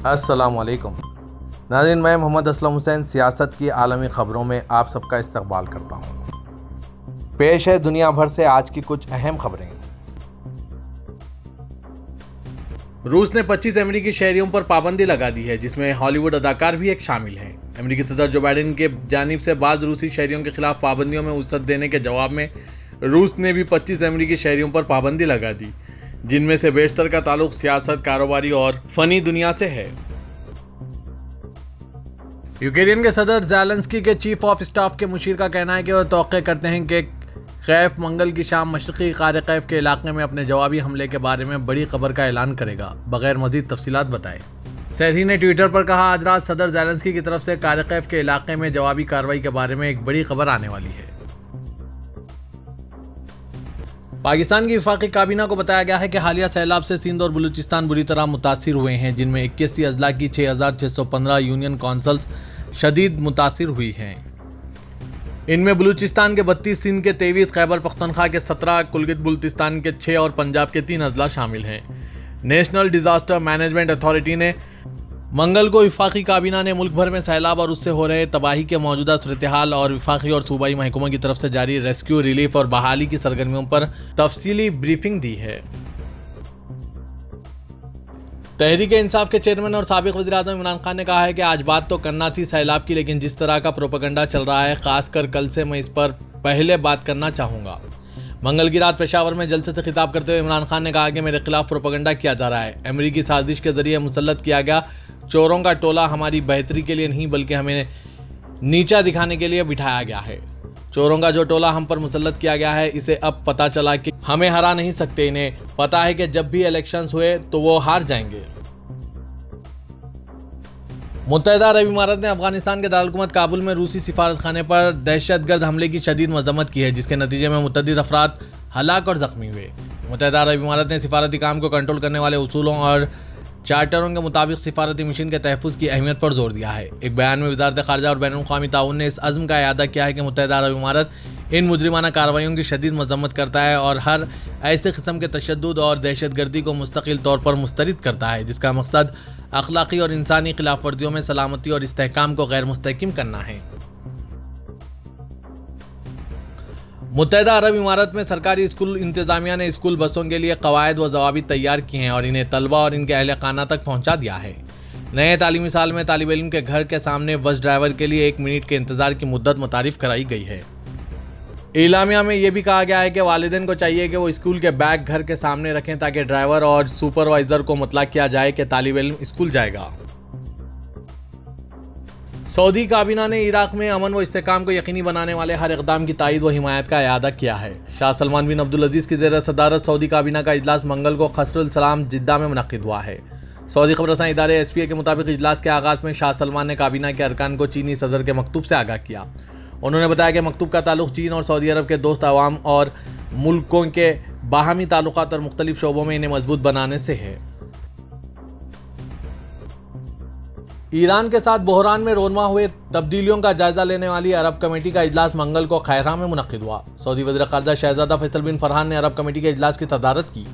अस्सलामुअलैकुम नाज़रीन, मैं मोहम्मद असलम हुसैन सियासत की आलमी ख़बरों में आप सबका इस्तकबाल करता हूँ। पेश है दुनिया भर से आज की कुछ अहम खबरें। रूस ने 25 अमेरिकी शहरियों पर पाबंदी लगा दी है, जिसमें हॉलीवुड अदाकार भी एक शामिल हैं। अमेरिकी सदर जो बाइडेन के जानिब से बाद रूसी शहरियों के खिलाफ पाबंदियों में वुसअत देने के जवाब में रूस ने भी 25 अमेरिकी शहरियों पर पाबंदी लगा दी, जिनमें से बेशतर का ताल्लुक सियासत, कारोबारी और फनी दुनिया से है। यूक्रेन के सदर ज़ेलेंस्की के चीफ ऑफ स्टाफ के मुशीर का कहना है कि वह तौक़े करते हैं कि कैफ मंगल की शाम मशरक़ी क़ारे कैफ के इलाके में अपने जवाबी हमले के बारे में बड़ी खबर का ऐलान करेगा, बगैर मज़ीद तफसीलात बताए। सेहरी ने ट्विटर पर कहा, आज रात सदर ज़ेलेंस्की की तरफ से क़ारे कैफ के इलाके में जवाबी कार्रवाई के बारे में एक बड़ी खबर आने वाली है। पाकिस्तान की वफाकी काबीना को बताया गया है कि हालिया सैलाब से सिंध और बलूचिस्तान बुरी तरह मुतासिर हुए हैं, जिनमें 81 अजला की 6,615 यूनियन कौंसल्स शदीद मुतासिर हुई हैं। इनमें बलूचिस्तान के 32, सिंध के 23, खैबर पख्तूनख्वा के 17, कुलगित बल्तिस्तान के 6 और पंजाब के 3 अजला शामिल हैं। नेशनल डिजास्टर मैनेजमेंट अथॉरिटी ने मंगल को वफाकी काबीना ने मुल्क भर में सैलाब और उससे हो रहे तबाही के मौजूदा सूरत-ए-हाल और वफाकी और सूबाई महकमों की तरफ से जारी रेस्क्यू, रिलीफ और बहाली की सरगर्मियों पर तफसीली ब्रीफिंग दी है। तहरीक इंसाफ के चेयरमैन और साबिक वज़ीर-ए-आज़म इमरान खान ने कहा है कि आज बात तो करना थी सैलाब की, लेकिन जिस तरह का प्रोपेगेंडा चल रहा है, खासकर कल से मैं इस पर पहले बात करना चाहूँगा। मंगल की रात पेशावर में जलसे से खिताब करते हुए इमरान खान ने कहा कि मेरे खिलाफ प्रोपेगेंडा किया जा रहा है। अमेरिकी साजिश के जरिए मुसल्लत किया गया चोरों का टोला हमारी बेहतरी के लिए नहीं, बल्कि हमें नीचा दिखाने के लिए बिठाया गया है। चोरों का जो टोला हम पर मुसल्लत किया गया है, इसे अब पता चला कि हमें हरा नहीं सकते। इन्हें पता है कि जब भी इलेक्शंस हुए तो वो हार जाएंगे। मुत्तहिदा अरब इमारात ने अफगानिस्तान के दारुल-हुकूमत काबुल में रूसी सिफारतखाने पर दहशतगर्द हमले की शदीद मज़म्मत की है, जिसके नतीजे में मुतअद्दिद अफराद हलाक और ज़ख्मी हुए। मुत्तहिदा अरब इमारात ने सिफारती काम को कंट्रोल करने वाले उसूलों और चार्टरों के मुताबिक सिफारती मिशन के तहफ़्फ़ुज़ की अहमियत पर जोर दिया है। एक बयान में वज़ारत ख़ारिजा और बैनुल-अक़वामी ताउन ने इस अज़्म का इआदा किया है कि मुत्तहिदा अरब इमारात इन मुजरिमाना कार्रवाइयों की शदीद मज़म्मत करता है और हर ऐसे किस्म के तशद्दुद और दहशतगर्दी को मुस्तकिल तौर पर मुस्तरद करता है, जिसका मकसद अखलाकी और इंसानी खिलाफ वर्जियों में सलामती और इस्तेहकाम को गैर मुस्तहकिम करना है। मुत्तहिदा अरब इमारात में सरकारी स्कूल इंतजामिया ने स्कूल बसों के लिए कवायद व ज़वाबित तैयार किए हैं और इन्हें तलबा और इनके अहले खाना तक पहुंचा दिया है। नए तालीमी साल में तालिब इल्म के घर के सामने बस ड्राइवर के लिए 1 मिनट के इंतजार की मुद्दत मुतारिफ कराई गई है। इलामिया में यह भी कहा गया है कि वालिदैन को चाहिए कि वो स्कूल के बैग घर के सामने रखें, ताकि ड्राइवर और सुपरवाइजर को मुतला किया जाए कि तालिब इल्म स्कूल जाएगा। सऊदी काबीना ने इराक में अमन व इस्तेहकाम को यकीनी बनाने वाले हर इक़दाम की तायीद व हिमायत का इआदा किया है। शाह सलमान बिन अब्दुल अजीज़ की ज़ेर सदारत सऊदी काबीना का इजलास मंगल को क़स्रुल सलाम जिद्दा में मुनक़्क़िद हुआ है। सऊदी ख़बरसां इदारे SPA के मुताबिक इजलास के आगाज़ में शाह सलमान ने काबीना के अरकान को चीनी सदर के मकतूब से आगाह किया। उन्होंने बताया कि मकतूब का ताल्लुक़ चीन और सऊदी अरब के दोस्त अवाम और मुल्कों के बाहमी ताल्लुक़ात और मुख्तलिफ शोबों में इन्हें मजबूत बनाने से है। ईरान के साथ बहरान में रोनमा हुए तब्दीलियों का जायजा लेने वाली अरब कमेटी का इजलास मंगल को खैरा में मुनक़्क़िद हुआ। सऊदी वज़ीर ख़ारिजा शहज़ादा फैसल बिन फरहान ने अरब कमेटी के इजलास की सदारत की।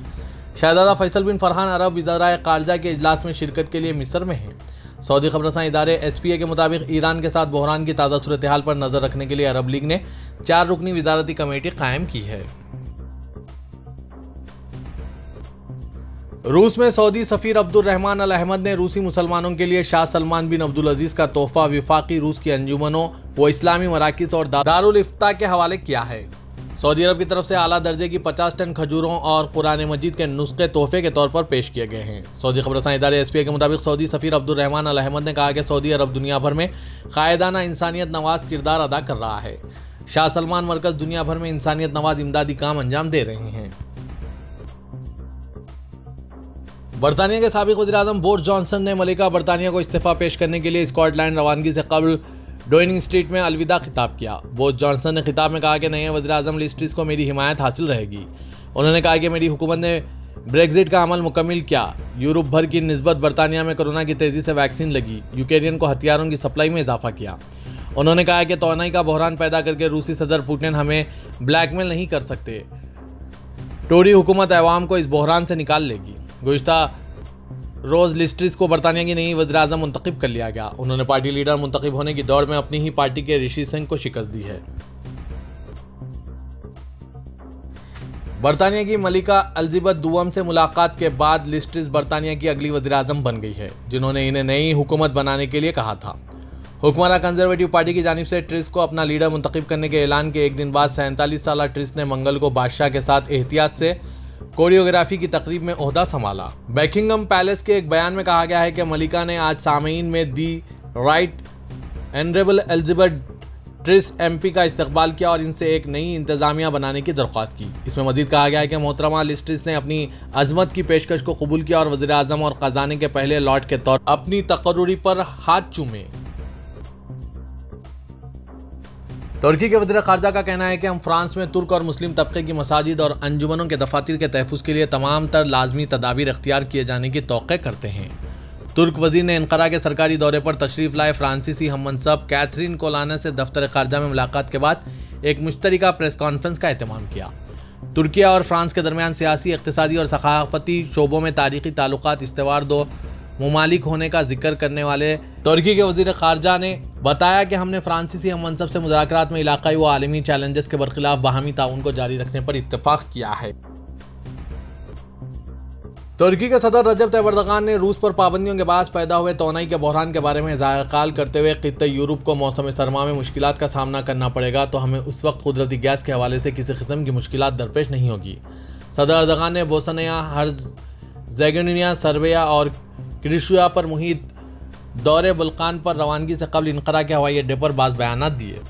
शहज़ादा फैसल बिन फरहान अरब वज़राए ख़ारिजा के इजलास में शिरकत के लिए मिस्र में हैं। सऊदी ख़बरसां इदारे SPA के मुताबिक ईरान के साथ बहरान की ताज़ा सूरत-ए-हाल पर नज़र रखने के लिए अरब लीग ने 4 रुकनी वज़ारती कमेटी कायम की है। रूस में सऊदी सफ़ीर अब्दुल रहमान अल अहमद ने रूसी मुसलमानों के लिए शाह सलमान बिन अब्दुल अजीज़ का तोहफ़ा वफाकी रूस की अंजुमनों व इस्लामी मराकिज़ और दारुल इफ्ता के हवाले किया है। सऊदी अरब की तरफ से आला दर्जे की 50 टन खजूरों और कुरान मजीद के नुस्खे तोहफे के तौर पर पेश किए गए हैं। सऊदी ख़बरसां इदारे SPA के मुताबिक सऊदी सफ़ीर अब्दुल रहमान अल अहमद ने कहा कि सऊदी अरब दुनिया भर में कायदाना इंसानियत नवाज किरदार अदा कर रहा है। शाह सलमान मरकज़ दुनिया भर में इंसानियत नवाज इमदादी काम अंजाम दे रहे हैं। बरतानिया के साबिक वज़ीर-ए-आज़म बोरिस जॉनसन ने मलिका बरतानिया को इस्तीफ़ा पेश करने के लिए स्कॉटलैंड रवानगी से कबल डाउनिंग स्ट्रीट में अलविदा खिताब किया। बोरिस जॉनसन ने खिताब में कहा कि नए वज़ीर-ए-आज़म लिज़ ट्रस को मेरी हिमायत हासिल रहेगी। उन्होंने कहा कि मेरी हुकूमत ने ब्रेक्जिट का अमल मुकम्मिल किया। यूरोप भर की निस्बत बरतानिया में कोरोना की तेज़ी से वैक्सीन लगी। यूक्रेन को हथियारों की सप्लाई में इजाफा किया। उन्होंने कहा कि तौनाई का बहरान पैदा करके रूसी सदर पुतिन हमें ब्लैकमेल नहीं कर सकते। टोरी हुकूमत अवाम को इस बहरान से निकाल लेगी। गुज़िश्ता रोज लिस्ट्रिस को बरतानिया की नई वज़ीर-ए-आज़म मुंतखब कर लिया गया। उन्होंने पार्टी लीडर मुंतखब होने की दौड़ में अपनी ही पार्टी के ऋषि सिंह को शिकस्त दी है। बरतानिया की मलिका एलिज़ाबेथ दुअम से मुलाकात के बाद लिस्ट्रिस बरतानिया की अगली वज़ीर-ए-आज़म बन गई है, जिन्होंने इन्हें नई हुकूमत बनाने के लिए कहा था। हुक्मरान कंजर्वेटिव पार्टी की जानिब से ट्रिस को अपना लीडर मुंतखब करने के ऐलान के एक दिन बाद 47 साला ट्रिस ने मंगल को बादशाह के साथ एहतियात से कोरियोग्राफी की तकरीब में ओहदा संभाला। बकिंघम पैलेस के एक बयान में कहा गया है कि मलिका ने आज सामीन में the right honourable Elizabeth Truss MP का इस्तकबाल किया और इनसे एक नई इंतजामिया बनाने की दरख्वास्त की। इसमें मजीद कहा गया है कि मोहतरमा लिज ट्रिस ने अपनी अजमत की पेशकश को कबूल किया और वज़ीर-ए-आज़म और खजाने के पहले लॉर्ड के तौर अपनी तकर्रुरी पर हाथ चूमे। तुर्की के वज़ीर ख़ारजा का कहना है कि हम फ्रांस में तुर्क और मुस्लिम तबके की मसाजिद और अंजुमनों के दफातर के तहफ़्फ़ुज़ के लिए तमाम तर लाजमी तदाबीर इख्तियार किए जाने की तौक़े करते हैं। तुर्क वज़ीर ने अनक़रा के सरकारी दौरे पर तशरीफ़ लाए फ्रांसीसी हममनसब कैथरीन कोलाना से दफ्तर ख़ारजा में मुलाकात के बाद एक मुश्तरका प्रेस कॉन्फ्रेंस का एहतमाम किया। तुर्की और फ्रांस के दरमियान सियासी, इक़्तिसादी और सक़ाफ़ती शोबों में तारीख़ी ताल्लुक़ात इस्तेवार दो मुमालिक होने का जिक्र करने वाले तुर्की के वज़ीर ख़ारजा ने बताया कि हमने फ्रांसीसी हममनसब से मुज़ाकरात में इलाक़ाई व आलमी चैलेंजेस के बरखिलाफ़ बाहमी ताउन को जारी रखने पर इत्तेफ़ाक़ किया है। तुर्की के सदर रजब तैयब एर्दोगान ने रूस पर पाबंदियों के बाद पैदा हुए तोनाई के बहरान के बारे में इज़हार करते हुए खित्ते यूरोप को मौसम सरमा में मुश्किलात का सामना करना पड़ेगा तो हमें उस वक्त कुदरती गैस के हवाले से किसी किस्म की मुश्किलात दरपेश नहीं होगी। सदर एर्दोगान ने बोस्निया हर्ज़ेगोविना, सर्बिया और क्रोएशिया पर मुहित दौरे बल्कान पर रवानगी से कबल अनक़रा के हवाई अड्डे पर बाज़ बयानात दिए।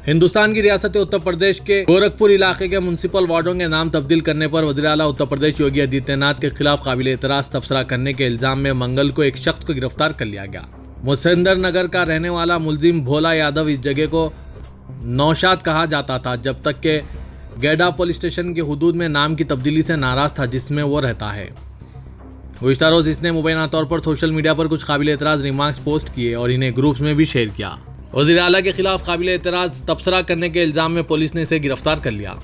हिंदुस्तान की रियासत उत्तर प्रदेश के गोरखपुर इलाके के म्युनिसिपल वार्डों के नाम तब्दील करने पर वज़ीर आला उत्तर प्रदेश योगी आदित्यनाथ के खिलाफ काबिल एतराज़ तबसरा करने के इल्ज़ाम में मंगल को एक शख्स को गिरफ्तार कर लिया गया। मुसंदर नगर का रहने वाला मुलजिम भोला यादव इस जगह को नौशाद कहा जाता था जब तक के गैडा पुलिस स्टेशन के हुदूद में नाम की तब्दीली से नाराज़ था जिसमें वो रहता है। गुज़िश्ता रोज़ इसने मुबैना तौर पर सोशल मीडिया पर कुछ काबिल एतराज़ रिमार्क्स पोस्ट किए और इन्हें ग्रुप्स में भी शेयर किया। वज़ीर आला के खिलाफ काबिल एतराज़ तबसरा करने के इल्ज़ाम में पुलिस ने इसे गिरफ्तार कर लिया।